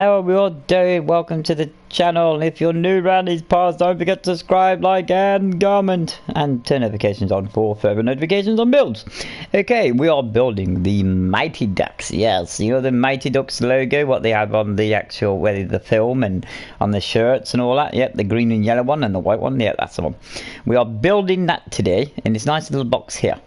How are we all doing? Welcome to the channel. If you're new around these parts, don't forget to subscribe, like, and comment, and turn notifications on for further notifications on builds. Okay, we are building the Mighty Ducks. Yes, you know the Mighty Ducks logo, what they have on the actual, whether the film and on the shirts and all that. Yep, the green and yellow one and the white one. Yeah, that's the one. We are building that today in this nice little box here.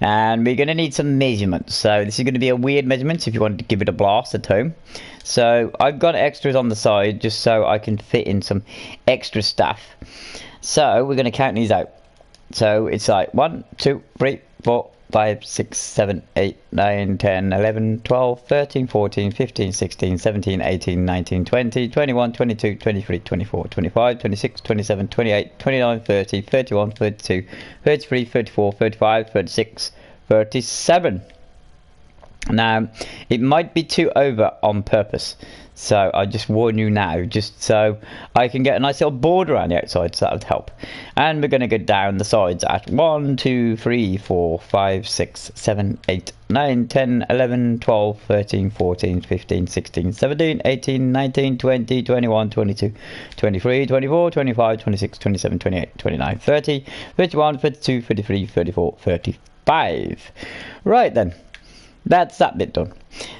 And we're going to need some measurements. So this is going to be a weird measurement if you want to give it a blast at home. So I've got extras on the side just so I can fit in some extra stuff. So we're going to count these out. So it's like 1, 2, 3, 4, 5, 6, 7, 8, 9, 10, 11, 12, 13, 14, 15, 16, 17, 18, 19, 20, 21, 22, 23, 24, 25, 26, 27, 28, 29, 30, 31, 32, 33, 34, 35, 36, 37. Now, it might be too over on purpose, so I just warn you now, just so I can get a nice little border around the outside, so that would help. And we're going to go down the sides at 1, 2, 3, 4, 5, 6, 7, 8, 9, 10, 11, 12, 13, 14, 15, 16, 17, 18, 19, 20, 21, 22, 23, 24, 25, 26, 27, 28, 29, 30, 31, 32, 33, 34, 35. Right then. That's that bit done.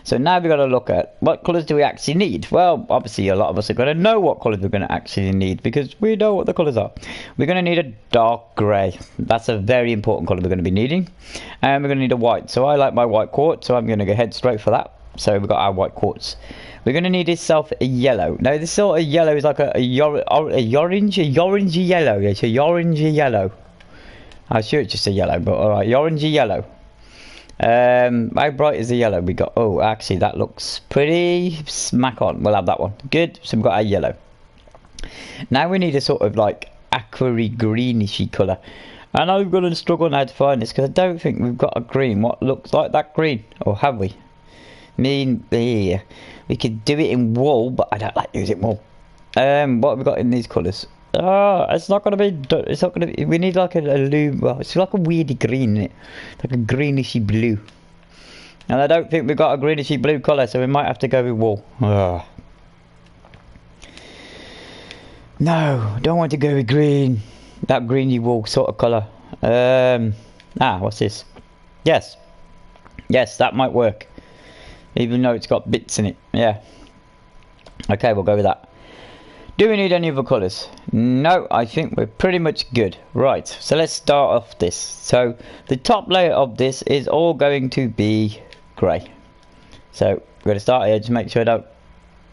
So now we've got to look at what colours do we actually need. Well, obviously a lot of us are going to know what colours we're going to actually need because we know what the colours are. We're going to need a dark grey. That's a very important colour we're going to be needing. And we're going to need a white. So I like my white quartz, so I'm going to go head straight for that. So we've got our white quartz. We're going to need itself a yellow. Now this sort of yellow is like a orangey yellow. It's a orangey yellow. I'm sure it's just a yellow, but alright, orangey yellow. How bright is the yellow we got? Oh, actually that looks pretty smack on. We'll have that one. Good. So we've got our yellow. Now we need a sort of like aquary greenish colour. And I'm going to struggle now to find this because I don't think we've got a green what looks like that green. Or have we? I mean, yeah, we could do it in wool, but I don't like using wool. What have we got in these colours? It's not gonna be. It's not gonna be. We need like a well, it's like a weirdy green, isn't it? Like a grenishy blue. And I don't think we've got a grenishy blue colour, so we might have to go with wool. No, don't want to go with green. That greeny wool sort of colour. What's this? Yes, that might work. Even though it's got bits in it. Yeah. Okay, we'll go with that. Do we need any other colours? No, I think we're pretty much good. Right, so let's start off this. So the top layer of this is all going to be grey. So we're going to start here, just make sure I don't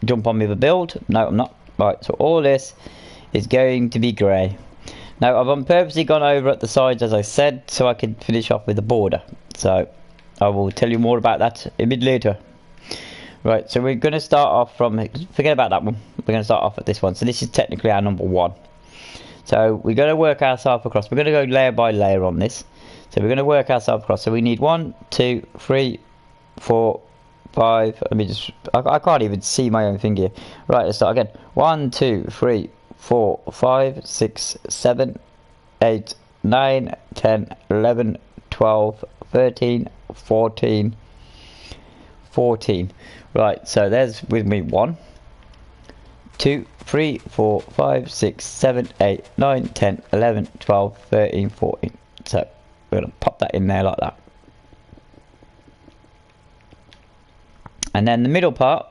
jump on me with a build. No, I'm not. Right, so all this is going to be grey. Now I've purposely gone over at the sides as I said, so I can finish off with the border. So I will tell you more about that a bit later. Right, so we're going to start off from, forget about that one, we're going to start off at this one. So this is technically our number 1. So we're going to work ourselves across, we're going to go layer by layer on this. So we're going to work ourselves across, so we need 1, 2, 3, 4, 5, let me just, I can't even see my own thing here. Right, let's start again. 1, 2, 3, 4, 5, 6, 7, 8, 9, 10, 11, 12, 13, 14, 14. Right, so there's with me 1, 2, 3, 4, 5, 6, 7, 8, 9, 10, 11, 12, 13, 14. So we're going to pop that in there like that. And then the middle part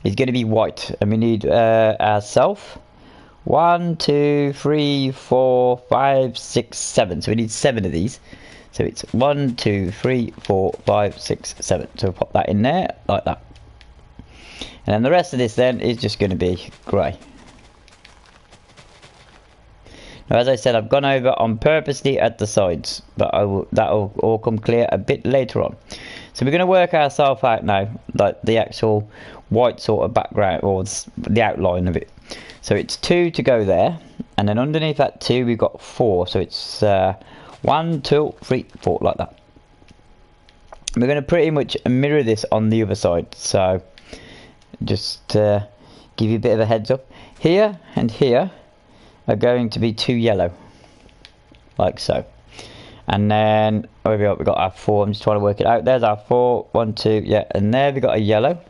is going to be white. And we need our self. 1, 2, 3, 4, 5, 6, 7. So we need 7 of these. So it's 1, 2, 3, 4, 5, 6, 7. So we'll pop that in there like that. And then the rest of this then is just going to be grey. Now as I said, I've gone over on purposely at the sides, but that'll all come clear a bit later on. So we're going to work ourselves out now, like the actual white sort of background or the outline of it. So it's 2 to go there, and then underneath that 2 we've got 4. So it's 1, 2, 3, 4 like that. We're going to pretty much mirror this on the other side. So just give you a bit of a heads up. Here and here are going to be 2 yellow, like so. And then we've got our 4. I'm just trying to work it out. There's our 4, 1, 2, yeah. And there we got a yellow.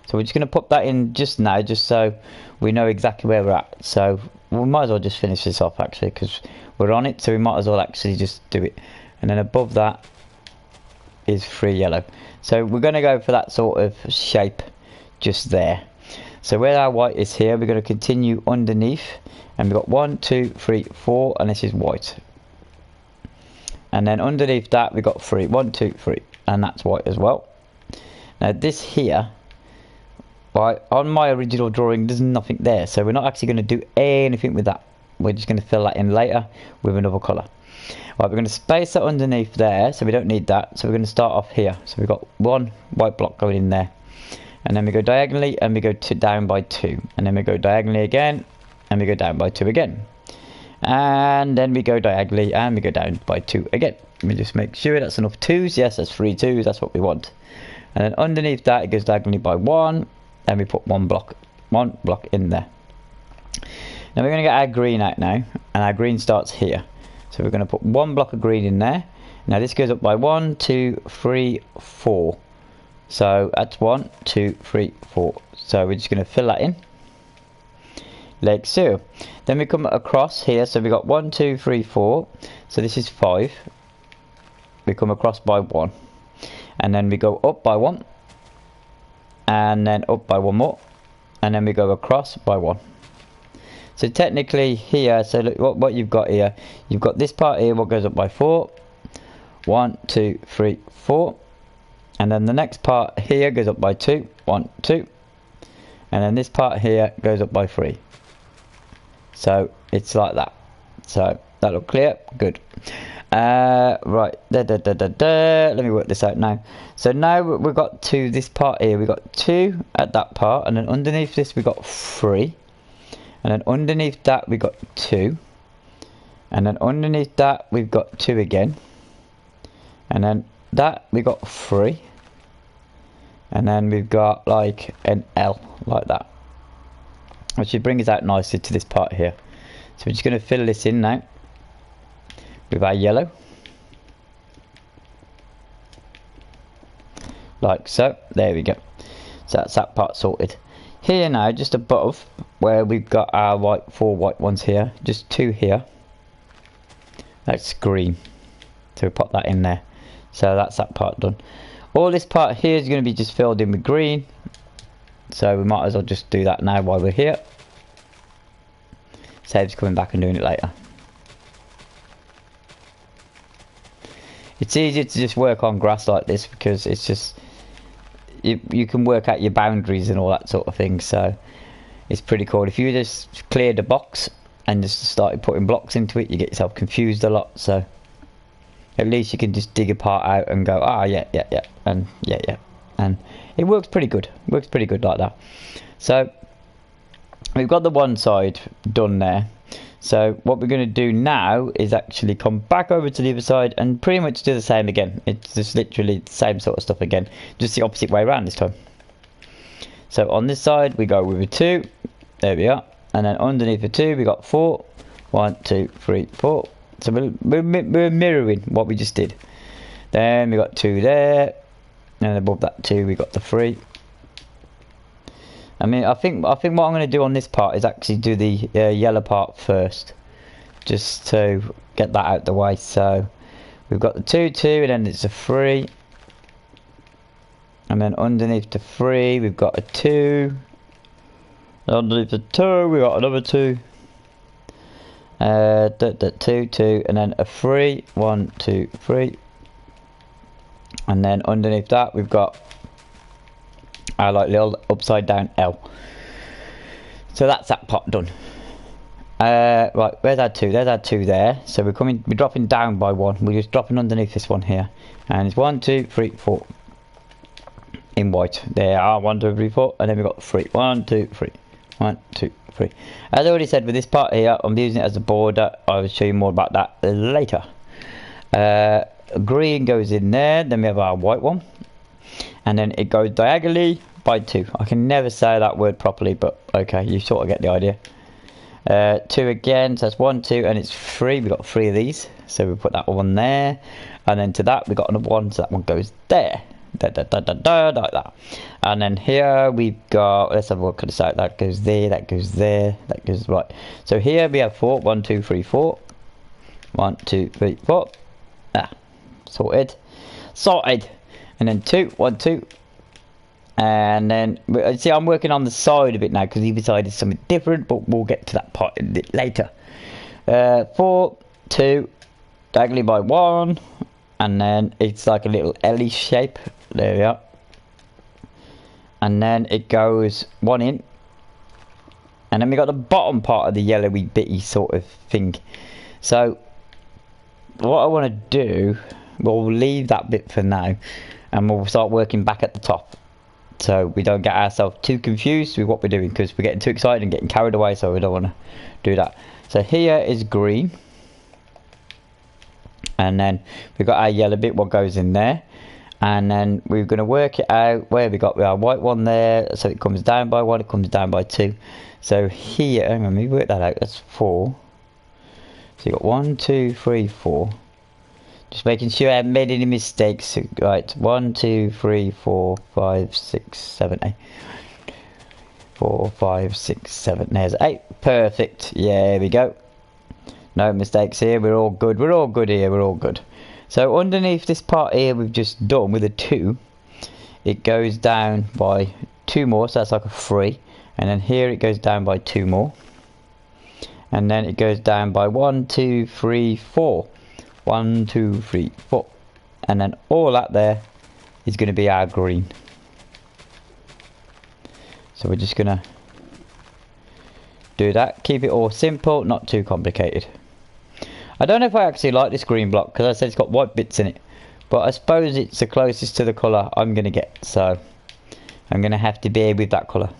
So we're just going to put that in just now, just so we know exactly where we're at. So we might as well just finish this off actually, because we're on it, so we might as well actually just do it. And then above that is 3 yellow. So we're going to go for that sort of shape just there. So where our white is here, we're going to continue underneath, and we've got 1, 2, 3, 4, and this is white. And then underneath that we've got 3, 1, 2, 3, and that's white as well. Now this here, right, on my original drawing there's nothing there, so we're not actually going to do anything with that. We're just going to fill that in later with another colour. Right, we're going to space that underneath there, so we don't need that. So we're going to start off here. So we've got 1 white block going in there, and then we go diagonally and we go down by 2, and then we go diagonally again and we go down by 2 again, and then we go diagonally and we go down by 2 again. Let me just make sure that's enough 2s. Yes, that's 3 2s, that's what we want. And then underneath that it goes diagonally by 1, and we put one block in there. Now we're going to get our green out now, and our green starts here. So we're going to put 1 block of green in there. Now this goes up by 1, 2, 3, 4. So that's 1, 2, 3, 4. So we're just going to fill that in like so. Then we come across here, so we got 1, 2, 3, 4. So this is 5. We come across by 1, and then we go up by 1, and then up by 1 more, and then we go across by 1. So technically here, so look what you've got here. You've got this part here, what goes up by 4. 1, 2, 3, 4. And then the next part here goes up by 2. 1, 2. And then this part here goes up by 3. So it's like that. So that look clear? Good. Right. Let me work this out now. So now we've got to this part here. We've got 2 at that part. And then underneath this we've got 3. And then underneath that we got 2, and then underneath that we've got 2 again, and then that we got 3, and then we've got like an L like that, which should bring us out nicely to this part here. So we're just going to fill this in now with our yellow like so. There we go. So that's that part sorted. Here now, just above where we've got our 4 white ones here, just 2 here, that's green, so we pop that in there. So that's that part done. All this part here is going to be just filled in with green, so we might as well just do that now while we're here. Saves coming back and doing it later. It's easier to just work on grass like this because it's just you can work out your boundaries and all that sort of thing, so it's pretty cool. If you just cleared the box and just started putting blocks into it, you get yourself confused a lot. So at least you can just dig a part out and go, ah, yeah, and yeah, and it works pretty good. Works pretty good like that. So we've got the one side done there. So what we're going to do now is actually come back over to the other side and pretty much do the same again. It's just literally the same sort of stuff again, just the opposite way around this time. So on this side we go with a 2, there we are, and then underneath the 2 we got 4. 1, 2, 3, 4. So we're mirroring what we just did. Then we got 2 there, and above that 2 we got the 3. I mean, I think what I'm going to do on this part is actually do the yellow part first, just to get that out the way. So we've got the 2, 2, and then it's a 3, and then underneath the 3 we've got a 2. Underneath the 2 we got another 2. 2, 2, and then a 3. 1, 2, 3, and then underneath that we've got our like little upside down L. So that's that part done. Right, where's our 2? There's our 2 there. So we're dropping down by 1. We're just dropping underneath this one here, and it's 1, 2, 3, 4 in white. There are 1, 2, 3, 4, and then we've got 3. 1, 2, 3. 1, 2, 3. As I already said, with this part here, I'm using it as a border. I will show you more about that later. Green goes in there. Then we have our white one, and then it goes diagonally by 2. I can never say that word properly, but okay, you sort of get the idea. 2 again, so that's 1, 2, and it's 3. We've got 3 of these, so we put that one there, and then to that we got another 1, so that one goes there. like that. And then here we've got, let's have a look at this out. That goes there, that goes there, that goes right. So here we have 4. 1 2 3 4. 1 2 3 4. Ah, sorted. And then 2 1 2. And then see, I'm working on the side of it now because he decided something different, but we'll get to that part a bit later. 4 2 diagonally by 1, and then it's like a little L shape. There we are. And then it goes 1 in, and then we got the bottom part of the yellowy bitty sort of thing. So what I want to do, we'll leave that bit for now, and we'll start working back at the top, so we don't get ourselves too confused with what we're doing, because we're getting too excited and getting carried away, so we don't want to do that. So here is green, and then we've got our yellow bit, what goes in there, and then we're going to work it out where we got our white one there, so it comes down by 1, it comes down by 2. So here, hang on, let me work that out, that's 4. So you got 1 2 3 4. Just making sure I haven't made any mistakes. Right, 1 2 3 4 5 6 7 8. 4 5 6 7. There's 8. Perfect. Yeah, there we go. No mistakes here. We're all good. We're all good here. We're all good. So underneath this part here we've just done with a 2, it goes down by 2 more. So that's like a 3. And then here it goes down by 2 more. And then it goes down by 1 2 3 4. 1 2 3 4. And then all that there is going to be our green. So we're just going to do that. Keep it all simple, not too complicated. I don't know if I actually like this green block, because I said it's got white bits in it, but I suppose it's the closest to the colour I'm going to get, so I'm going to have to be with that colour.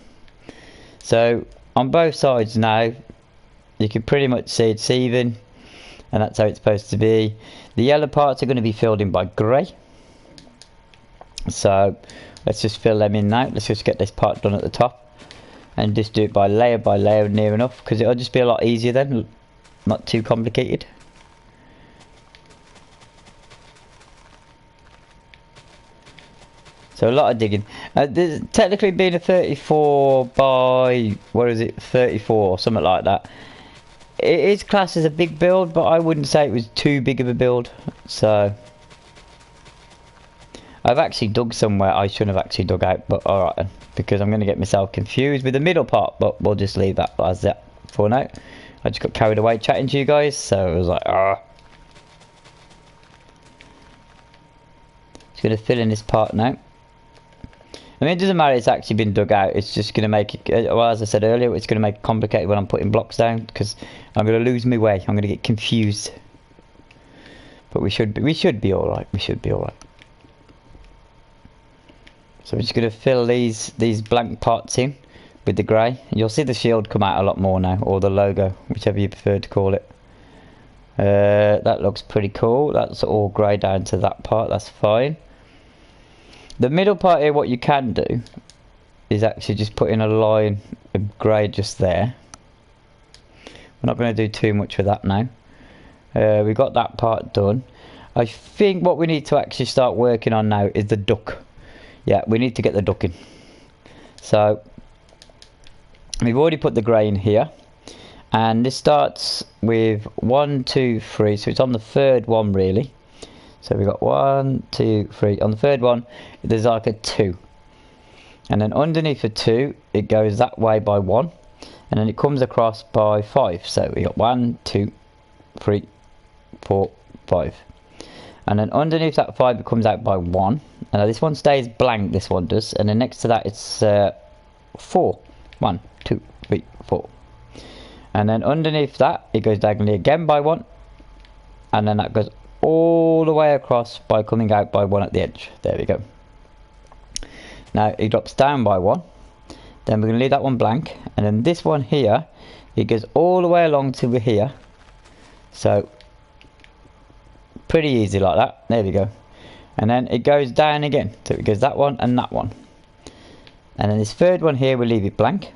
So on both sides now you can pretty much see it's even, and that's how it's supposed to be. The yellow parts are going to be filled in by grey, so let's just fill them in now. Let's just get this part done at the top and just do it by layer near enough, because it'll just be a lot easier then, not too complicated. So a lot of digging. There's technically being a 34 by, what is it, 34 or something like that. It is classed as a big build, but I wouldn't say it was too big of a build. So I've actually dug somewhere I shouldn't have actually dug out, but alright then, because I'm going to get myself confused with the middle part, but we'll just leave that as that for now. I just got carried away chatting to you guys, so I was like, ah. Just going to fill in this part now. I mean, it doesn't matter, it's actually been dug out, it's just going to make it, well, as I said earlier, it's going to make it complicated when I'm putting blocks down, because I'm going to lose my way, I'm going to get confused. But we should be alright, we should be alright. So we're just going to fill these blank parts in with the grey. You'll see the shield come out a lot more now, or the logo, whichever you prefer to call it. That looks pretty cool, that's all grey down to that part, that's fine. The middle part here, what you can do is actually just put in a line of grey just there. We're not going to do too much with that now. We got that part done. I think what we need to actually start working on now is the duck. Yeah, we need to get the duck in. So we've already put the grey in here, and this starts with 1 2 3, so it's on the third one really. So we got 1 2 3. On the third one there's like a 2, and then underneath the 2 it goes that way by 1, and then it comes across by 5. So we got 1 2 3 4 5, and then underneath that 5 it comes out by 1. And this one stays blank, this one does, and then next to that it's 4. 1 2 3 4, and then underneath that it goes diagonally again by 1, and then that goes all the way across by coming out by 1 at the edge. There we go. Now it drops down by 1, then we're going to leave that one blank, and then this one here it goes all the way along to here, so pretty easy like that. There we go. And then it goes down again, so it goes that one and that one, and then this third one here we'll leave it blank,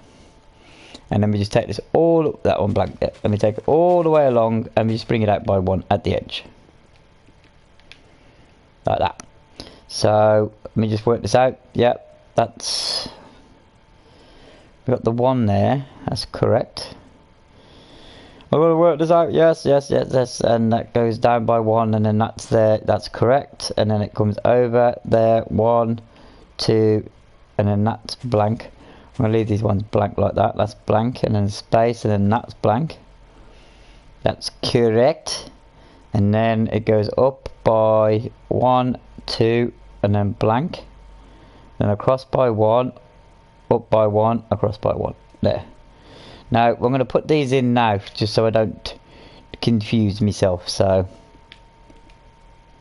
and then we just take this all, that one blank, yeah, and we take it all the way along and we just bring it out by 1 at the edge. Like that. So let me just work this out. Yep, that's, we got the 1 there. That's correct. I'm gonna work this out. Yes, yes, yes, yes. And that goes down by 1, and then that's there. That's correct. And then it comes over there. 1, 2, and then that's blank. I'm gonna leave these ones blank like that. That's blank, and then space, and then that's blank. That's correct. And then it goes up by 1, 2, and then blank. Then across by 1, up by 1, across by 1. There. Now I'm going to put these in now, just so I don't confuse myself. So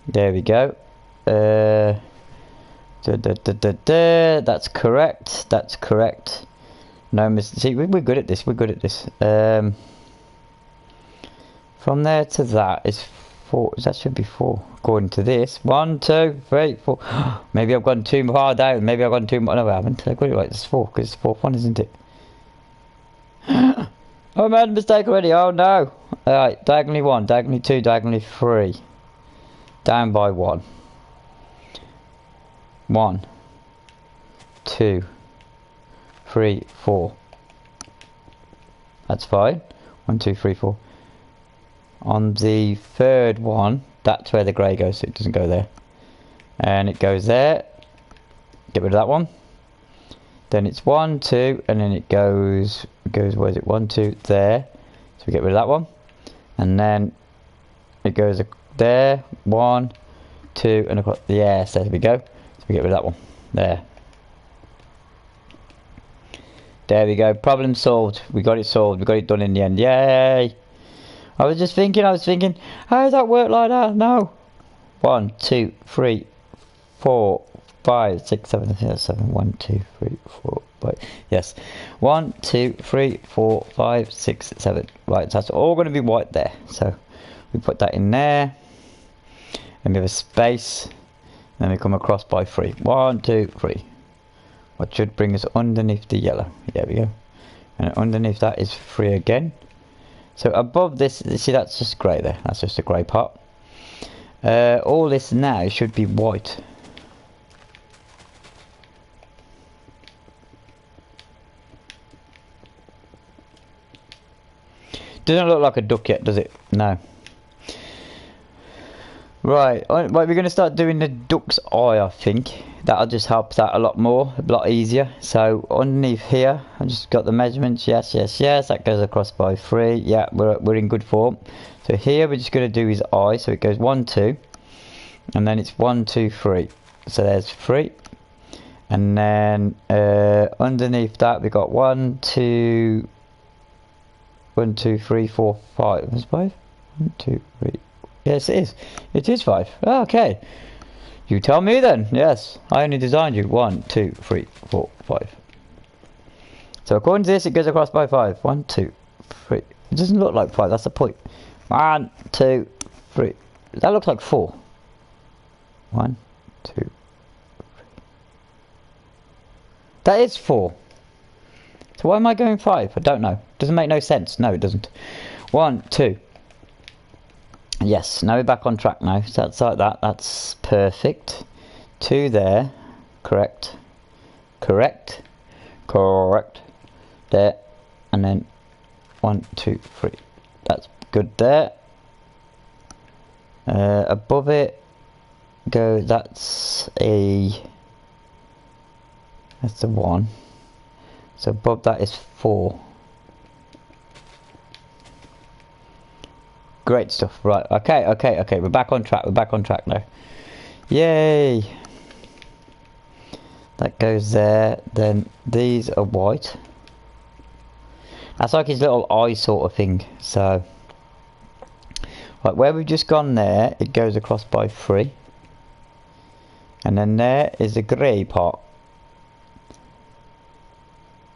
there we go. That's correct. That's correct. No mistake. See, we're good at this. We're good at this. From there to that is 4. That should be 4 according to this. 1, 2, 3, 4. Maybe I've gone too far down. Maybe I've gone too much. No, I haven't. I got it right. It's 4 because it's 4th one, isn't it? Oh, I made a mistake already. Oh no. Alright, diagonally 1, diagonally 2, diagonally 3. Down by 1. 1, 2, 3, 4. That's fine. 1, 2, 3, 4. On the 3rd one, that's where the grey goes, so it doesn't go there. And it goes there. Get rid of that one. Then it's 1, 2, and then it goes, where is it? 1, 2, there. So we get rid of that one. And then it goes there, 1, 2, and across. Yes, there we go. So we get rid of that one. There. There we go. Problem solved. We got it solved. We got it done in the end. Yay! I was thinking, how does that work like that? No. 1, 2, 3, 4, 5, 6, 7, 7. 1, 2, 3, 4, 5. Yes. 1, 2, 3, 4, 5, 6, 7. Right, so that's all going to be white there. So we put that in there. And we have a space. Then we come across by 3. 1, 2, 3. What should bring us underneath the yellow. There we go. And underneath that is 3 again. So above this, see, that's just grey there. That's just a grey part. All this now should be white. Doesn't look like a duck yet, does it? No. Right, we're going to start doing the duck's eye, I think. That'll just help that a lot more, a lot easier. So underneath here, I just got the measurements. Yes, yes, yes. That goes across by 3. Yeah, we're in good form. So here we're just going to do his eye. So it goes 1, 2, and then it's 1, 2, 3. So there's 3, and then underneath that we got 1, 2, 3, 4, 5. There's 5. 1, 2, 3. Yes, it is. It is 5. Oh, okay. You tell me then. Yes, I only designed you. 1, 2, 3, 4, 5. So according to this, it goes across by 5. 1, 2, 3. It doesn't look like 5. That's the point. 1, 2, 3. That looks like 4. 1, 2, 3. That is 4. So why am I going 5? I don't know. Doesn't make no sense. No, it doesn't. 1, 2. Yes, now we're back on track now. So that's like that. That's perfect. 2 there. Correct. Correct. Correct. There. And then 1, 2, 3. That's good there. Above it goes, that's a 1. So above that is 4. Great stuff. Right, okay. We're back on track. We're back on track now. Yay! That goes there. Then these are white. That's like his little eye sort of thing. So, right, where we've just gone there, it goes across by 3. And then there is the grey part.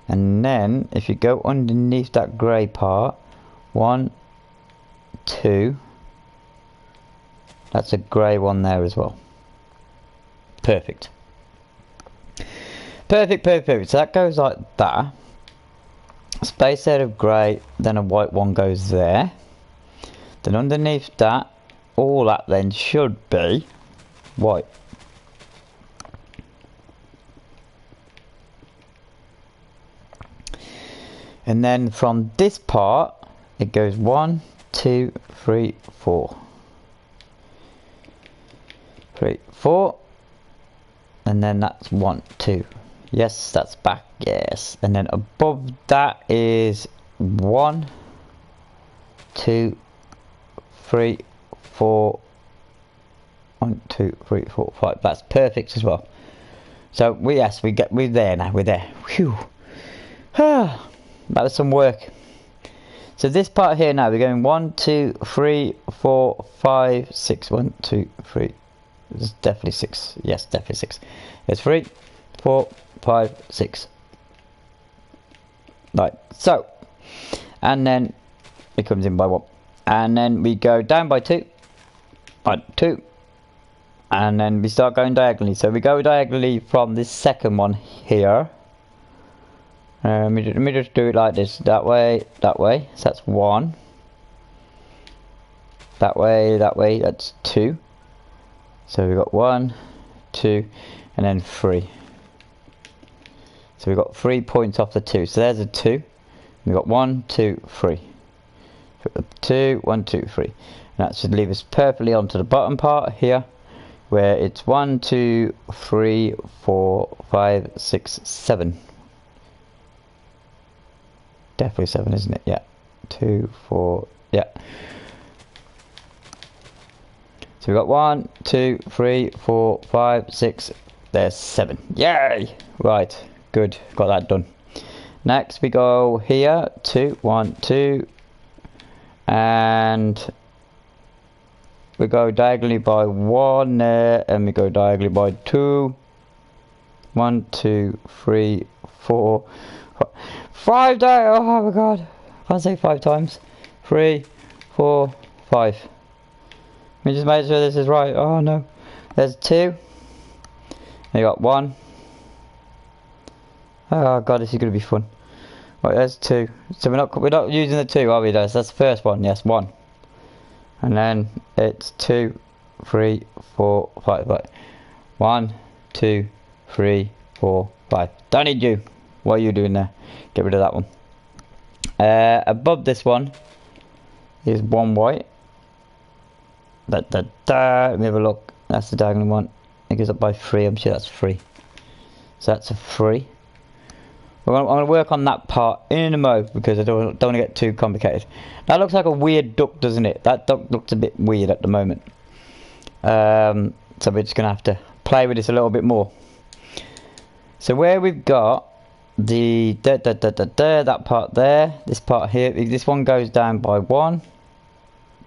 And then, if you go underneath that grey part, 1, 2, that's a grey one there as well. Perfect. Perfect. So that goes like that. Space there of grey, then a white one goes there. Then underneath that, all that then should be white. And then from this part, it goes 1, 2, 3, 4. 3, 4. And then that's 1, 2. Yes, that's back. Yes. And then above that is 1, 2, 3, 4. 1, 2, 3, 4, 5. That's perfect as well. So we're there now. We're there. Phew. That was some work. So this part here now, we're going 1, 2, 3, 4, 5, 6. 1, 2, 3. There's definitely 6. Yes, definitely 6. There's 3, 4, 5, 6. Right. So, and then it comes in by 1, and then we go down by 2. 1, 2. And then we start going diagonally. So we go diagonally from this second one here. Let me just do it like this. That way, that way. So that's 1. That way, that's 2. So we've got 1, 2, and then 3. So we've got 3 points off the 2. So there's a 2. We've got 1, 2, 3. 2, 1, 2, 3. And that should leave us perfectly onto the bottom part here, where it's 1, 2, 3, 4, 5, 6, 7. Definitely 7, isn't it? Yeah. 2, 4, yeah. So we've got 1, 2, 3, 4, 5, 6. There's 7. Yay! Right. Good. Got that done. Next we go here. 2, 1, 2. And we go diagonally by 1 there. And we go diagonally by 2. 1, 2, 3, 4, 5 diagonally. Oh my god. I can't say 5 times. 3, 4, 5. Let me just make sure this is right. Oh no. There's 2. And you got 1. Oh god, this is gonna be fun. Right, there's 2. So we're not using the 2, are we? That's the first one. Yes, 1. And then it's 2, 3, 4, 5. Right. 1, 2, 3, 4, 5. Don't need you. What are you doing there? Get rid of that one. Above this one is 1 white. Let me have a look. That's the diagonal one. It goes up by 3. I'm sure that's 3. So that's a 3. I'm going to work on that part in a moment because I don't want to get too complicated. That looks like a weird duck, doesn't it? That duck looks a bit weird at the moment. So we're just going to have to play with this a little bit more. So where we've got the that part there, this part here, this one goes down by 1,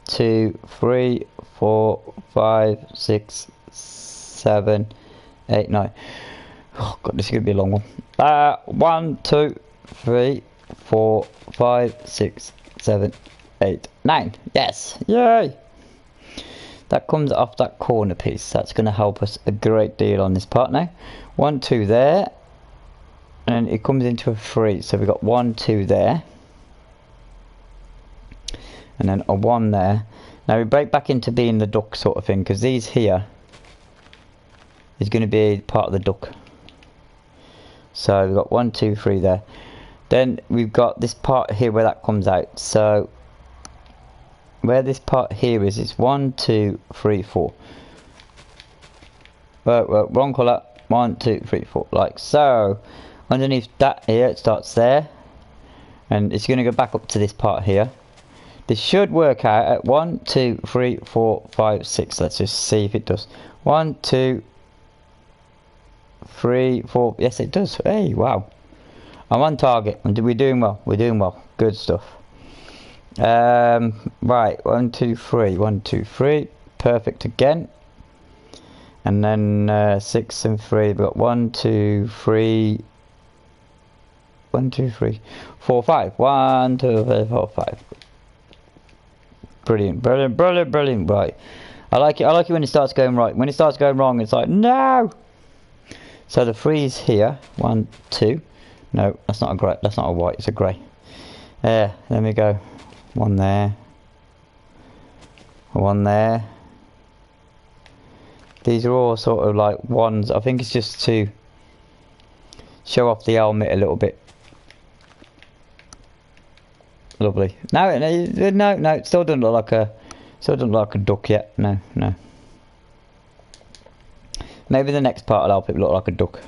2, 3, 4, 5, 6, 7, 8, 9. Oh god, this is going to be a long one. 1, 2, 3, 4, 5, 6, 7, 8, 9. Yes, yay! That comes off that corner piece. That's going to help us a great deal on this part now. 1, 2 there, and it comes into a 3. So we've got 1, 2 there, and then a 1 there. Now we break back into being the duck sort of thing, because these here is going to be part of the duck. So we've got 1, 2, 3 there. Then we've got this part here where that comes out. So where this part here is, it's 1, 2, 3, 4. Wrong colour. 1, 2, 3, 4. Like so. Underneath that here, it starts there. And it's going to go back up to this part here. This should work out at 1, 2, 3, 4, 5, 6. Let's just see if it does. 1, 2, 3, 4. Yes, it does. Hey, wow. I'm on target. We're doing well. We're doing well. Good stuff. Right. 1, 2, 3. 1, 2, 3. Perfect again. And then 6 and 3. We've got 1, 2, 3. 1, 2, 3, 4, 5. 1, 2, 3, 4, 5. Brilliant, brilliant, brilliant, brilliant. Right. I like it. I like it when it starts going right. When it starts going wrong, it's like no. So the 3 is here. 1, 2. No, that's not a grey. That's not a white. It's a grey. There. There we go. 1 there. 1 there. These are all sort of like ones. I think it's just to show off the helmet a little bit. Lovely. No, no, it still doesn't look like a duck yet. No. Maybe the next part will help it look like a duck.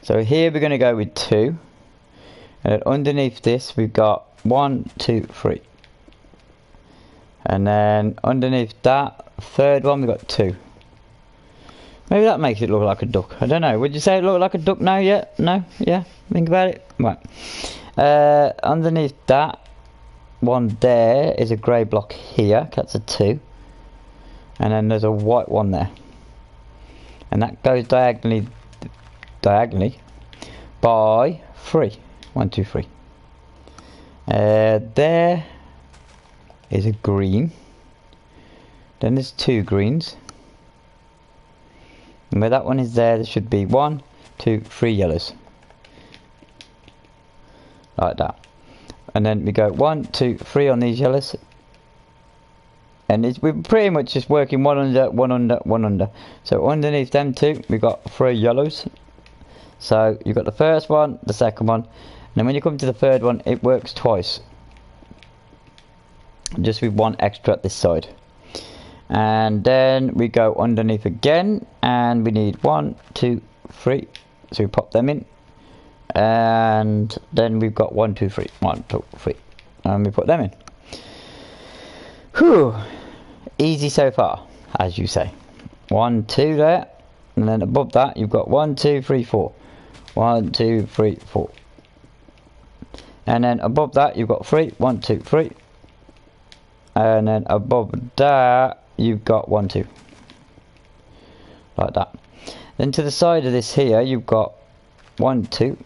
So here we're going to go with 2. And then underneath this we've got 1, 2, 3. And then underneath that, third one we've got 2. Maybe that makes it look like a duck. I don't know. Would you say it looked like a duck now yet? No? Yeah? Think about it? Right. Underneath that one there is a grey block here. That's a 2. And then there's a white one there. And that goes diagonally by 3. 1, 2, 3. There is a green. Then there's 2 greens. And where that one is there should be 1, 2, 3 yellows. Like that. And then we go 1, 2, 3 on these yellows. And we're pretty much just working one under, one under, one under. So underneath them 2, we've got 3 yellows. So you've got the first one, the second one. And then when you come to the third one, it works twice. Just with 1 extra at this side. And then we go underneath again, and we need 1, 2, 3. So we pop them in, and then we've got 1, 2, 3, 1, 2, 3, and we put them in. Whew, easy so far, as you say. 1, 2 there, and then above that you've got 1, 2, 3, 4. 1, 2, 3, 4. And then above that you've got 3, 1, 2, 3. And then above that you've got 1, 2. Like that. Then to the side of this here you've got 1, 2.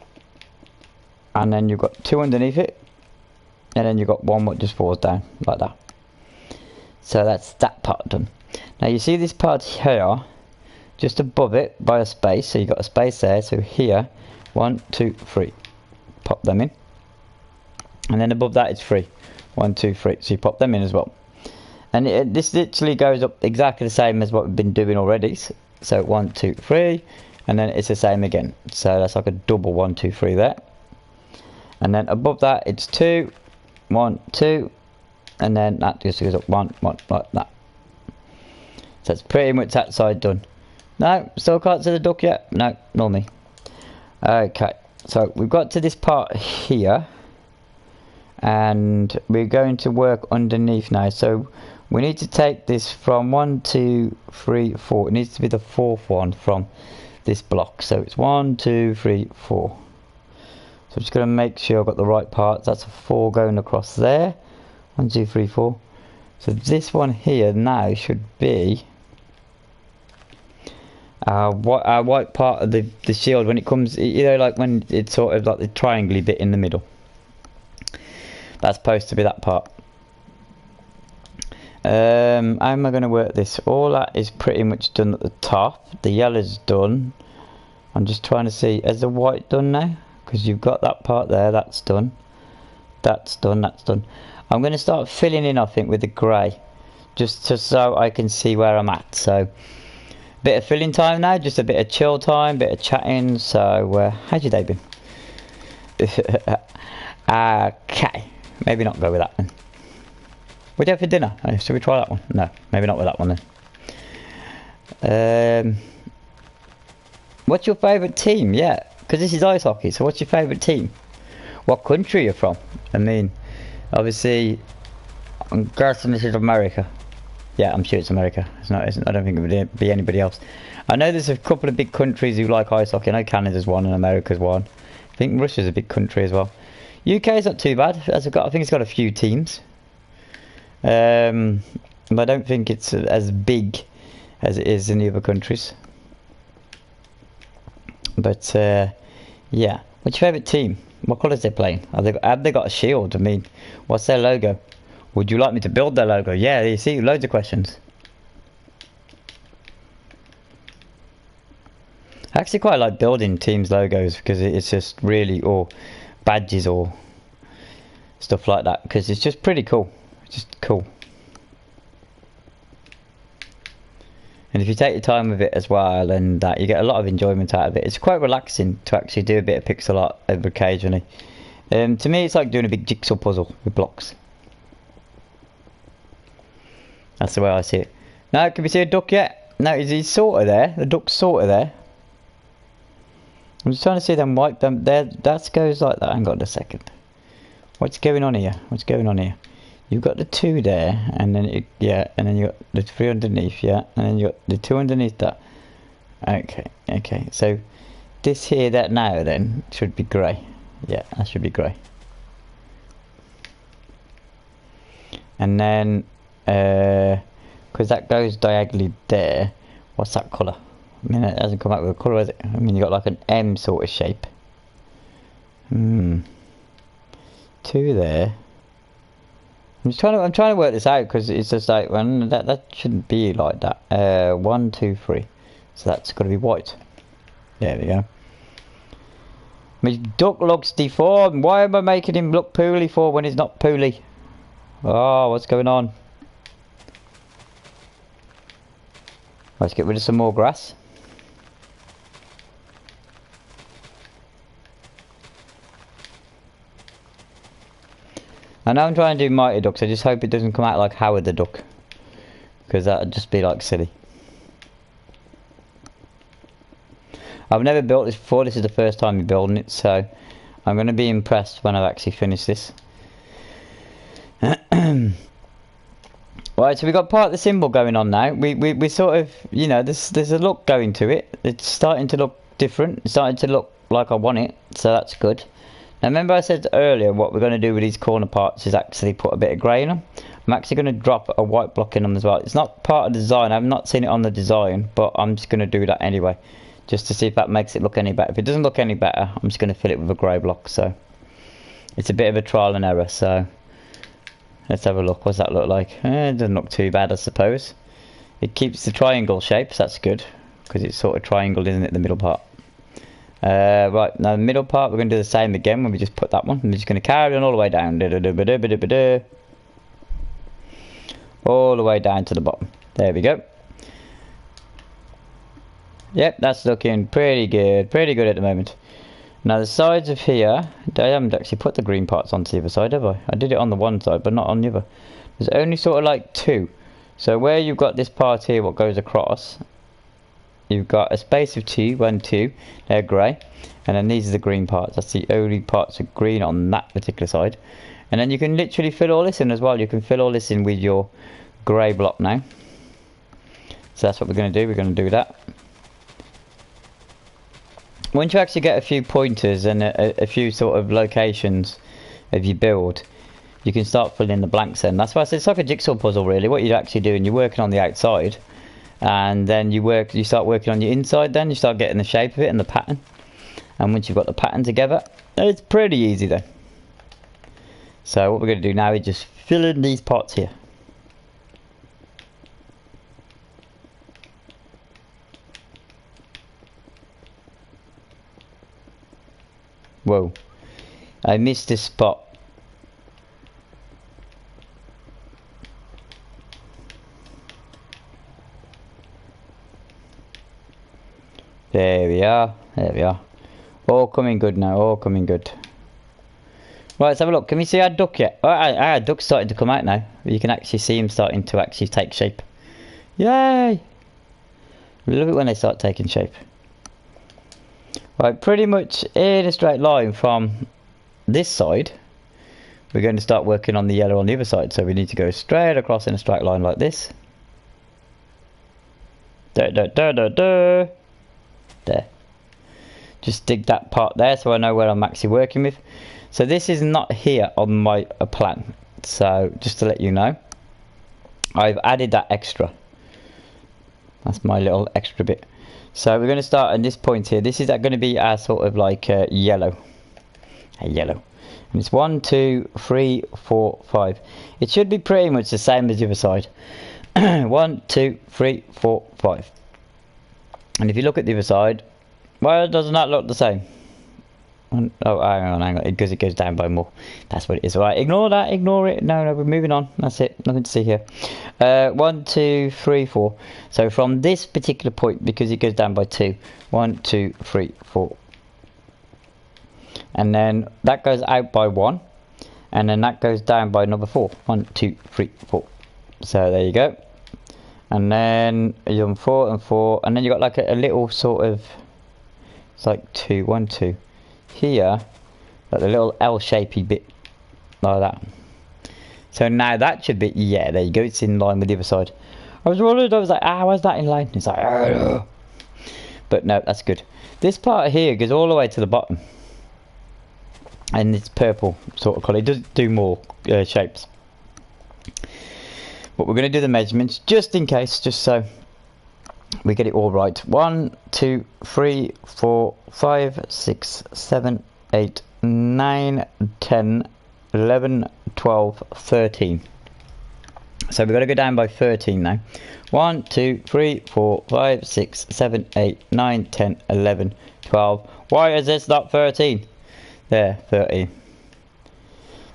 And then you've got 2 underneath it. And then you've got 1 what just falls down. Like that. So that's that part done. Now you see this part here. Just above it by a space. So you've got a space there. So here 1, 2, 3. Pop them in. And then above that it's 3. 1, 2, 3. So you pop them in as well. And this literally goes up exactly the same as what we've been doing already. So 1, 2, 3. And then it's the same again. So that's like a double 1, 2, 3 there. And then above that it's 2. 1, 2. And then that just goes up 1, 1, like that. So it's pretty much that side done. No, still can't see the duck yet. No, nor me. Okay, so we've got to this part here. And we're going to work underneath now. So we need to take this from 1, 2, 3, 4. It needs to be the 4th one from this block. So it's 1, 2, 3, 4. So I'm just going to make sure I've got the right parts. That's a 4 going across there. 1, 2, 3, 4. So this one here now should be our white part of the shield when it comes, you know, like when it's sort of like the triangle bit in the middle. That's supposed to be that part. How am I going to work this? All that is pretty much done at the top. The yellow's done. I'm just trying to see, is the white done now? Because you've got that part there, that's done. That's done, that's done. I'm going to start filling in, I think, with the grey. Just so I can see where I'm at. So, bit of filling time now, just a bit of chill time, bit of chatting. So, how's your day been? Okay. Maybe not go with that then. What do you have for dinner? Should we try that one? No, maybe not with that one then. What's your favourite team? Yeah, because this is ice hockey. So what's your favourite team? What country you're from? I mean, obviously, I'm guessing this is America. Yeah, I'm sure it's America. It's not. I don't think it would be anybody else. I know there's a couple of big countries who like ice hockey. I know Canada's one and America's one. I think Russia's a big country as well. UK's not too bad. I think it's got a few teams. But I don't think it's as big as it is in the other countries. But yeah. What's your favourite team? What colours they playing? Have they got a shield? I mean, what's their logo? Would you like me to build their logo? Yeah, you see, loads of questions. I actually quite like building teams' logos because it's just really, or badges or stuff like that, because it's just pretty cool. It's just cool. And if you take your time with it as well, and that, you get a lot of enjoyment out of it. It's quite relaxing to actually do a bit of pixel art occasionally. To me, it's like doing a big jigsaw puzzle with blocks. That's the way I see it. Now, can we see a duck yet? No, he's sort of there. The duck's sort of there. I'm just trying to see them wipe them. There, that goes like that. Hang on a second. What's going on here? What's going on here? You've got the 2 there, and then and then you got the 3 underneath, yeah, and then you got the 2 underneath that. Okay. So this here, that now, then should be grey. Yeah, that should be grey. And then, because that goes diagonally there. What's that colour? I mean, it hasn't come out with a colour, has it? I mean, you got like an M sort of shape. 2 there. I'm trying to work this out because it's just like, well, that shouldn't be like that. 1, 2, 3. So that's got to be white. There we go. My duck looks deformed. Why am I making him look poorly for when he's not poorly? Oh, what's going on? Let's get rid of some more grass. I know I'm trying to do Mighty Ducks, I just hope it doesn't come out like Howard the Duck. Because that would just be like silly. I've never built this before, this is the first time I'm building it, so I'm going to be impressed when I've actually finished this. Right, so we've got part of the symbol going on now. We sort of, you know, there's a look going to it. It's starting to look different, it's starting to look like I want it, so that's good. Now remember I said earlier what we're going to do with these corner parts is actually put a bit of grey in them. I'm actually going to drop a white block in them as well. It's not part of the design, I've not seen it on the design, but I'm just going to do that anyway. Just to see if that makes it look any better. If it doesn't look any better, I'm just going to fill it with a grey block. So it's a bit of a trial and error. So let's have a look. What's that look like? It doesn't look too bad, I suppose. It keeps the triangle shape, so that's good. Because it's sort of triangled, isn't it, the middle part? Right, now the middle part, we're going to do the same again when we just put that one. We're just going to carry on all the way down. All the way down to the bottom. There we go. Yep, that's looking pretty good at the moment. Now the sides of here, I haven't actually put the green parts onto the other side, have I? I did it on the one side, but not on the other. There's only sort of like 2. So where you've got this part here, what goes across, you've got a space of 2, 1, 2, they're grey. And then these are the green parts, that's the only parts of green on that particular side. And then you can literally fill all this in as well. You can fill all this in with your grey block now. So that's what we're going to do, we're going to do that. Once you actually get a few pointers and a few sort of locations of your build, you can start filling in the blanks in. That's why I said it's like a jigsaw puzzle really. What you're actually doing, you're working on the outside, and then you start working on your inside, then you start getting the shape of it and the pattern. And once you've got the pattern together, it's pretty easy then. So what we're going to do now is just fill in these parts here. Whoa, I missed this spot. There we are, all coming good now, all coming good. Right, let's have a look. Can we see our duck yet? Oh, our duck's starting to come out now. You can actually see him starting to actually take shape. Yay! We love it when they start taking shape. Right, pretty much in a straight line from this side, we're going to start working on the yellow on the other side. So we need to go straight across in a straight line like this. There. Just dig that part there so I know where I'm actually working with. So this is not here on my plan. So just to let you know, I've added that extra. That's my little extra bit. So we're going to start at this point here. This is going to be our sort of like yellow. Yellow. And it's 1, 2, 3, 4, 5. It should be pretty much the same as the other side. 1, 2, 3, 4, 5. And if you look at the other side, well, doesn't that look the same? Oh, hang on, because it goes down by more. That's what it is. Alright, ignore that, ignore it. No, we're moving on. That's it. Nothing to see here. 1, 2, 3, 4. So from this particular point, because it goes down by 2. 1, 2, 3, 4. and then that goes out by 1, and then that goes down by another 4. 1, 2, 3, 4. So there you go. And then you're on 4 and 4, and then you got like a little sort of, it's like 2, 1, 2 here, like the little L-shapey bit like that. So now that should be, yeah, there you go, it's in line with the other side. I was worried, I was like, why's that in line? It's like, ah. But no, that's good. This part here goes all the way to the bottom, and it's purple sort of colour. It does do more shapes, but we're going to do the measurements just in case, just so we get it all right. 1, 2, 3, 4, 5, 6, 7, 8, 9, 10, 11, 12, 13. So we've got to go down by 13 now. 1, 2, 3, 4, 5, 6, 7, 8, 9, 10, 11, 12. Why is this not 13? There, 13.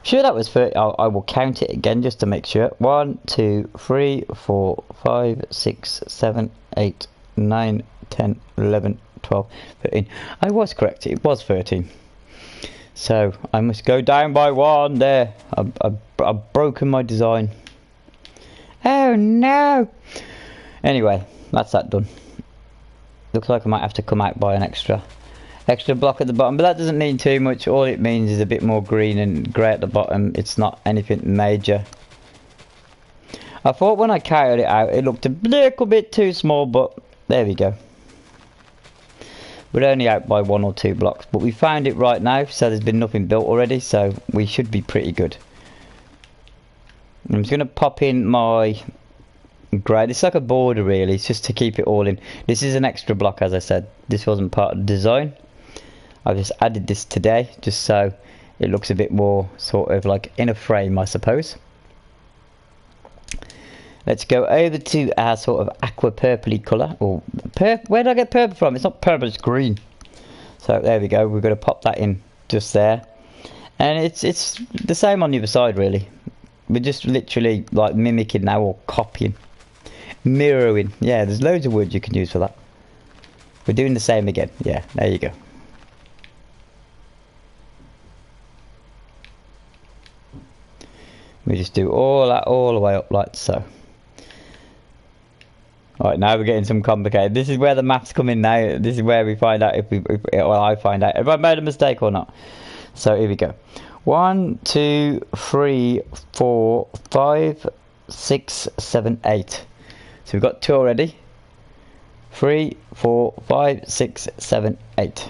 Sure, that was 30. I will count it again just to make sure. 1, 2, 3, 4, 5, 6, 7, 8, 9, 10, 11, 12, 13. I was correct, it was 13. So I must go down by 1 there. I've broken my design. Oh no! Anyway, that's that done. Looks like I might have to come out by an extra block at the bottom, but that doesn't mean too much. All it means is a bit more green and grey at the bottom. It's not anything major. I thought when I carried it out it looked a little bit too small, but there we go. We're only out by 1 or 2 blocks, but we found it right now, so there's been nothing built already, so we should be pretty good. I'm just going to pop in my grey. It's like a border really, it's just to keep it all in. This is an extra block, as I said. This wasn't part of the design. I've just added this today, just so it looks a bit more sort of like in a frame, I suppose. Let's go over to our sort of aqua purpley colour. Or where did I get purple from? It's not purple, it's green. So there we go. We're going to pop that in just there, and it's the same on the other side really. We're just literally like mimicking now, or copying, mirroring. Yeah, there's loads of words you can use for that. We're doing the same again. Yeah, there you go. We just do all that all the way up like so. Right, now we're getting some complicated. This is where the maths come in now. This is where we find out if I find out if I made a mistake or not. So here we go. 1, 2, 3, 4, 5, 6, 7, 8. So we've got 2 already. 3, 4, 5, 6, 7, 8.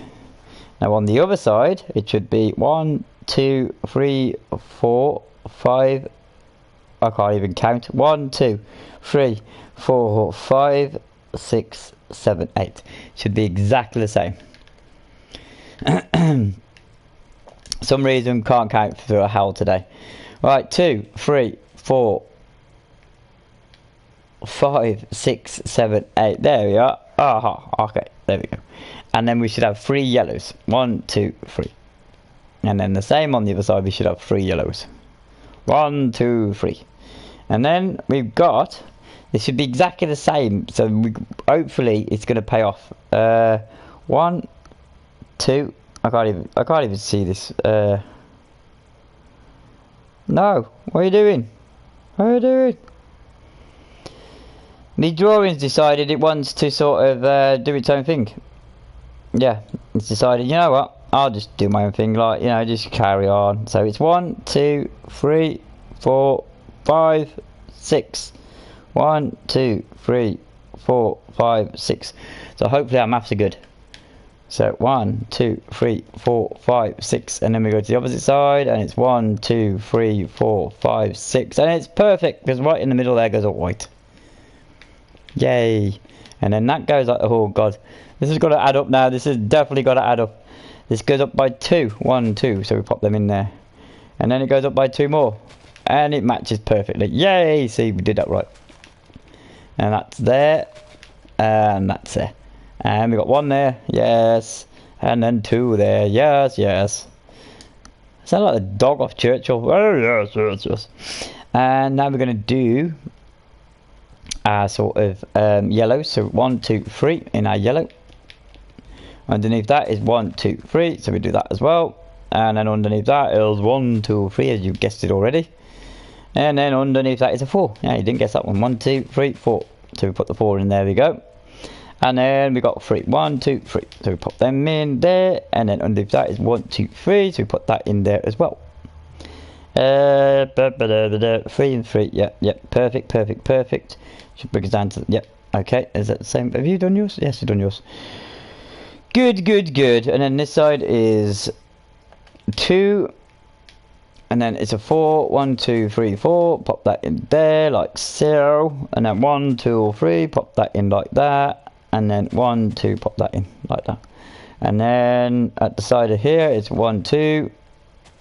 Now on the other side, it should be 1, 2, 3, 4, 5. I can't even count. 1, 2, 3, 4, 5, 6, 7, 8. Should be exactly the same. Some reason can't count for a hell today. Right, 2, 3, 4, 5, 6, 7, 8. There we are. Okay, there we go. And then we should have 3 yellows. 1, 2, 3. And then the same on the other side, we should have 3 yellows. 1, 2, 3. And then we've got, this should be exactly the same, so hopefully it's going to pay off. 1, 2, I can't even see this. No, what are you doing? What are you doing? The drawing's decided it wants to sort of do its own thing. Yeah, it's decided, you know what, I'll just do my own thing, like, you know, just carry on. So it's 1, 2, 3, 4, 5, 6. 1, 2, 3, 4, 5, 6. So hopefully our maths are good. So 1, 2, 3, 4, 5, 6, and then we go to the opposite side, and it's 1, 2, 3, 4, 5, 6, and it's perfect because right in the middle there goes a white. Yay! And then that goes like, oh god, this has got to add up now. This has definitely got to add up. This goes up by 2, 1, 2, so we pop them in there, and then it goes up by 2 more, and it matches perfectly. Yay! See, we did that right. And that's there, and that's there. And we got 1 there, yes. And then 2 there, yes, yes. Sound like a dog off Churchill. Oh, yes, yes, yes. And now we're going to do our sort of yellow. So 1, 2, 3 in our yellow. Underneath that is 1, 2, 3. So we do that as well. and then underneath that is 1, 2, 3, as you guessed it already. And then underneath that is a 4. Yeah, you didn't guess that one. 1, 2, 3, 4. So we put the 4 in there, we go. And then we got 3. 1, 2, 3. So we put them in there. And then underneath that is 1, 2, 3. So we put that in there as well. 3 and 3. Yep. Perfect. Should bring us down to. Yep. Okay. Is that the same? Have you done yours? Yes, you've done yours. Good. And then this side is 2. And then it's a 4. 1, 2, 3, 4. Pop that in there like so. And then 1, 2, 3. Pop that in like that. And then 1, 2. Pop that in like that. And then at the side of here it's 1, 2.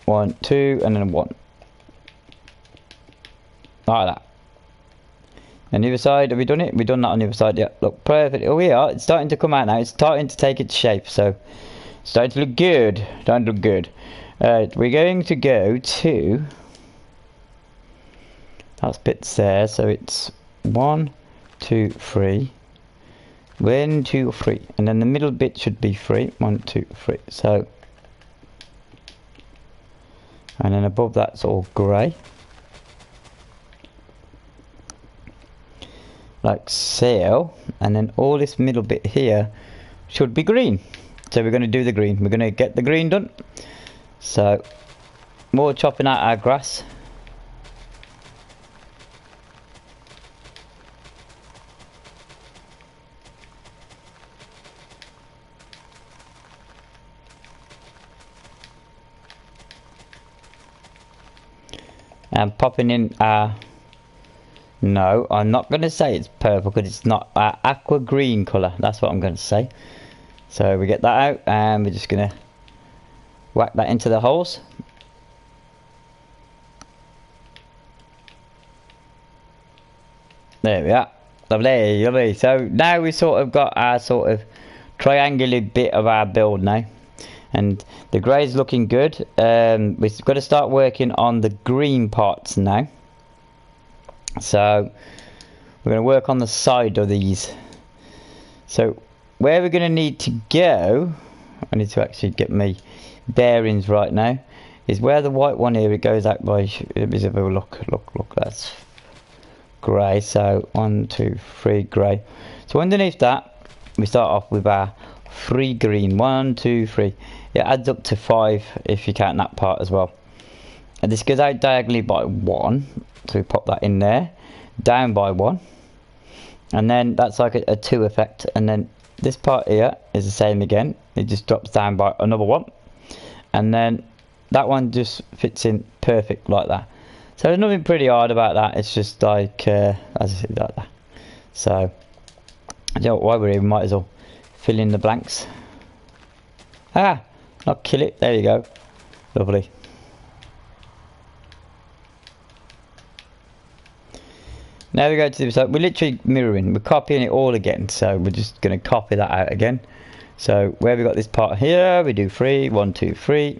1, 2. And then 1. Like that. And the other side, have we done it? We've done that on the other side, yeah. Look, perfect. Oh, we are. It's starting to come out now. It's starting to take its shape, so it's starting to look good. Alright, we're going to go to. That's bits there, so it's 1, 2, 3. 1, 2, 3. And then the middle bit should be 3. 1, 2, 3. So. And then above that's all grey. Like so, and then all this middle bit here should be green. So we're going to do the green. We're going to get the green done. So more chopping out our grass. And popping in our. No, I'm not going to say it's purple because it's not aqua green colour. That's what I'm going to say. So we get that out and we're just going to whack that into the holes. There we are. Lovely. So now we sort of got our sort of triangular bit of our build now. And the grey is looking good. We've got to start working on the green parts now. So we're going to work on the side of these. So where we're going to need to go, I need to actually get my bearings right now, is where the white one here, it goes out by, let me have a look, that's grey. So 1, 2, 3 grey. So underneath that we start off with our 3 green. 1, 2, 3. It adds up to 5 if you count that part as well. And this goes out diagonally by 1. So we pop that in there, down by 1, and then that's like a 2 effect. And then this part here is the same again. It just drops down by another 1, and then that one just fits in perfect like that. So there's nothing pretty hard about that. It's just like as I said, like that. So you know, while we're here, we might as well fill in the blanks. Not kill it. There you go. Lovely. Now we go to the side. We're literally mirroring. We're copying it all again. So we're just going to copy that out again. So where we got this part here, we do 3. 1, 2, 3.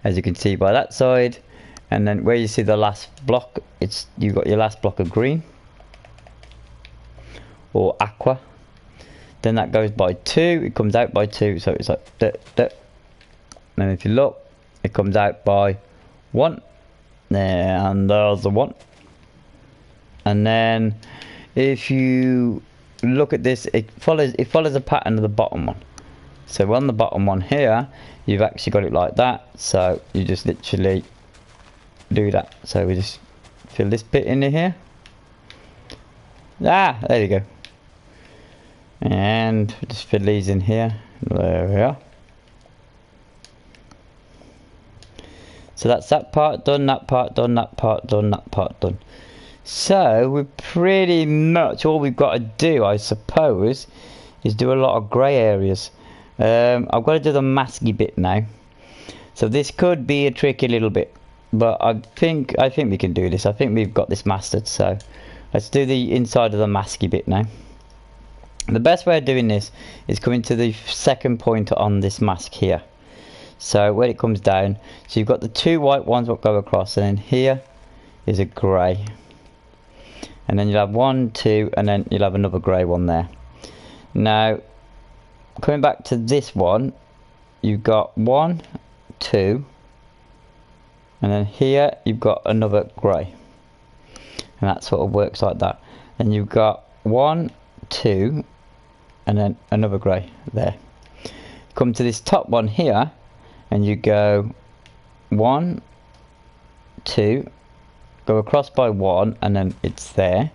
As you can see by that side. And then where you see the last block, it's you've got your last block of green or aqua. Then that goes by 2. It comes out by 2. So it's like that. And if you look, it comes out by 1. There, and there's the 1. And then if you look at this, it follows the pattern of the bottom one. So on the bottom one here, you've actually got it like that. So you just literally do that. So we just fill this bit in here. There you go. And just fill these in here. There we are. So that's that part done, that part done, that part done, that part done. So we're pretty much, all we've got to do, I suppose, is do a lot of grey areas. I've got to do the masky bit now. So this could be a tricky little bit, but I think we can do this. I think we've got this mastered. So let's do the inside of the masky bit now. The best way of doing this is coming to the second point on this mask here. So when it comes down, so you've got the 2 white ones that go across, and then here is a grey, and then you'll have 1, 2, and then you'll have another grey one there. Now coming back to this one, you've got 1, 2, and then here you've got another grey, and that sort of works like that. And you've got 1, 2, and then another grey there. Come to this top one here, and you go 1, 2, go across by 1, and then it's there.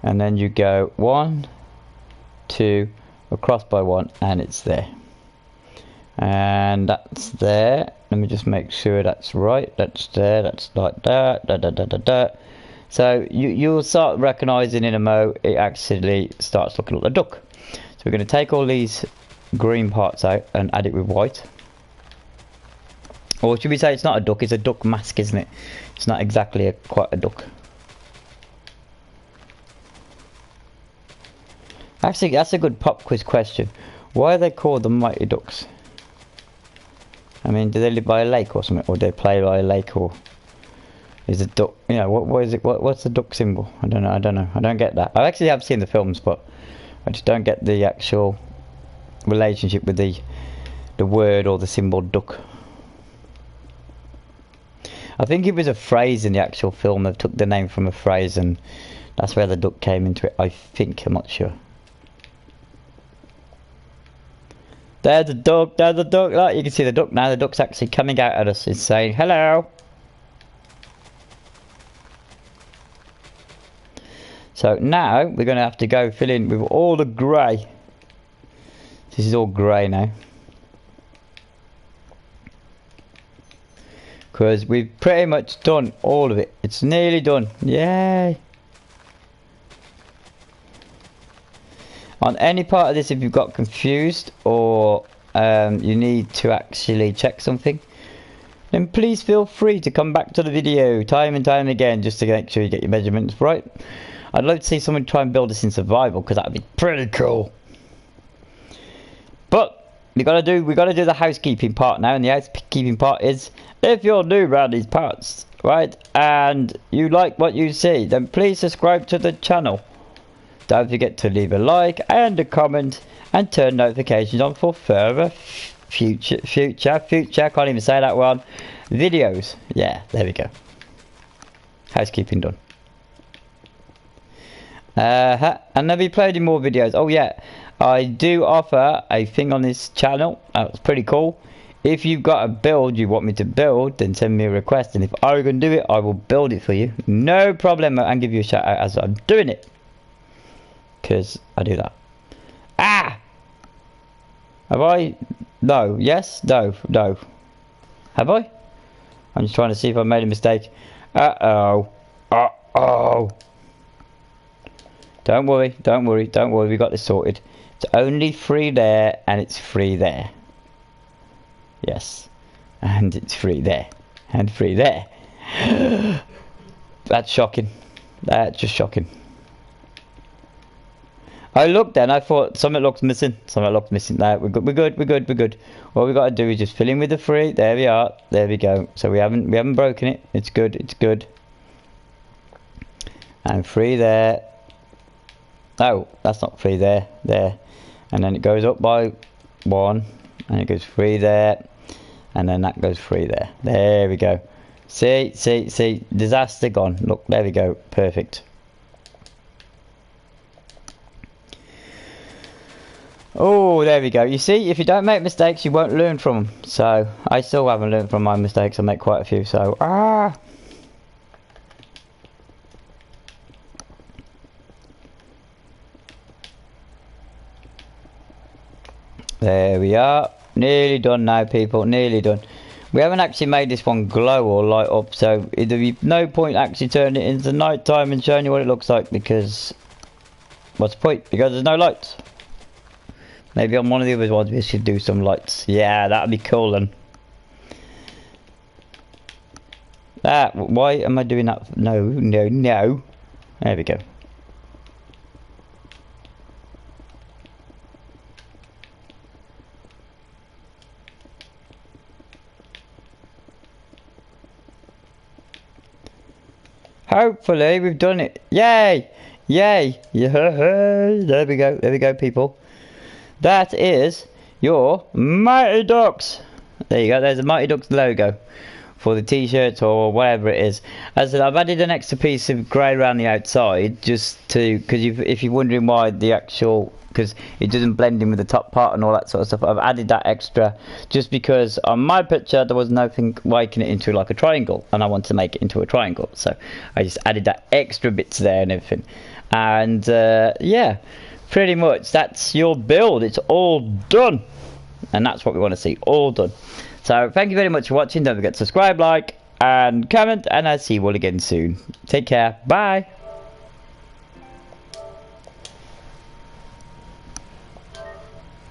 And then you go 1, 2, across by 1, and it's there. And that's there. Let me just make sure that's right. That's there. That's like that. So you'll start recognising in a mo. It actually starts looking like a duck. So we're going to take all these green parts out and add it with white. Or should we say it's not a duck? It's a duck mask, isn't it? It's not exactly quite a duck. Actually, that's a good pop quiz question. Why are they called the Mighty Ducks? I mean, do they live by a lake or something? Or do they play by a lake? Or is a duck, you know, what is it? What's the duck symbol? I don't know. I don't get that. I actually have seen the films, but I just don't get the actual relationship with the word or the symbol duck. I think it was a phrase in the actual film. They took the name from a phrase, and that's where the duck came into it. I think. I'm not sure. There's the duck, there's the duck. Look, you can see the duck now. The duck's actually coming out at us. It's saying hello. So now we're going to have to go fill in with all the grey. This is all grey now. Because we've pretty much done all of it. It's nearly done. Yay. On any part of this, if you've got confused or you need to actually check something, then please feel free to come back to the video time and time again just to make sure you get your measurements right. I'd love to see someone try and build this in survival because that would be pretty cool. But we gotta do the housekeeping part now, and the housekeeping part is, if you're new around these parts, right, and you like what you see, then please subscribe to the channel. Don't forget to leave a like and a comment and turn notifications on for further future, I can't even say that one, videos. Yeah, there we go. Housekeeping done. And I'll be uploading more videos. Oh yeah, I do offer a thing on this channel. That's pretty cool. If you've got a build you want me to build, then send me a request, and if I can do it, I will build it for you. No problem, and give you a shout out as I'm doing it. Because I do that. Ah! Have I? No. Yes? No. No. Have I? I'm just trying to see if I made a mistake. Uh-oh. Uh-oh. Don't worry. Don't worry. Don't worry. We got this sorted. It's only 3 there, and it's 3 there. Yes. And it's 3 there. And 3 there. That's shocking. That's just shocking. I looked then, I thought something looks missing. Something looked missing. No, we're good, we're good, we're good, we're good. What we gotta do is just fill in with the 3. There we are. There we go. So we haven't broken it. It's good, it's good. And 3 there. Oh, that's not 3 there. There. And then it goes up by 1. And it goes 3 there. And then that goes 3 there. There we go. See. Disaster gone. Look, there we go. Perfect. Oh, there we go. You see, if you don't make mistakes, you won't learn from them. So, I still haven't learned from my mistakes. I make quite a few, so... There we are. Nearly done now, people. Nearly done. We haven't actually made this one glow or light up, so there'd be no point actually turning it into night time and showing you what it looks like, because... What's the point? Because there's no lights. Maybe on one of the other ones we should do some lights. Yeah, that'd be cool then. Why am I doing that? No. There we go. Hopefully we've done it. Yay! Yay! Yeah, there we go. There we go, people. That is your Mighty Ducks. There you go, there's a Mighty Ducks logo for the t-shirt or whatever it is. As I said, I've added an extra piece of grey around the outside just to, because if you're wondering why the actual, because it doesn't blend in with the top part and all that sort of stuff, I've added that extra just because on my picture there was nothing making it into like a triangle, and I want to make it into a triangle, so I just added that extra bits there and everything. And yeah, pretty much that's your build. It's all done, and that's what we want to see, all done. So thank you very much for watching. Don't forget to subscribe, like and comment, and I'll see you all again soon. Take care, bye.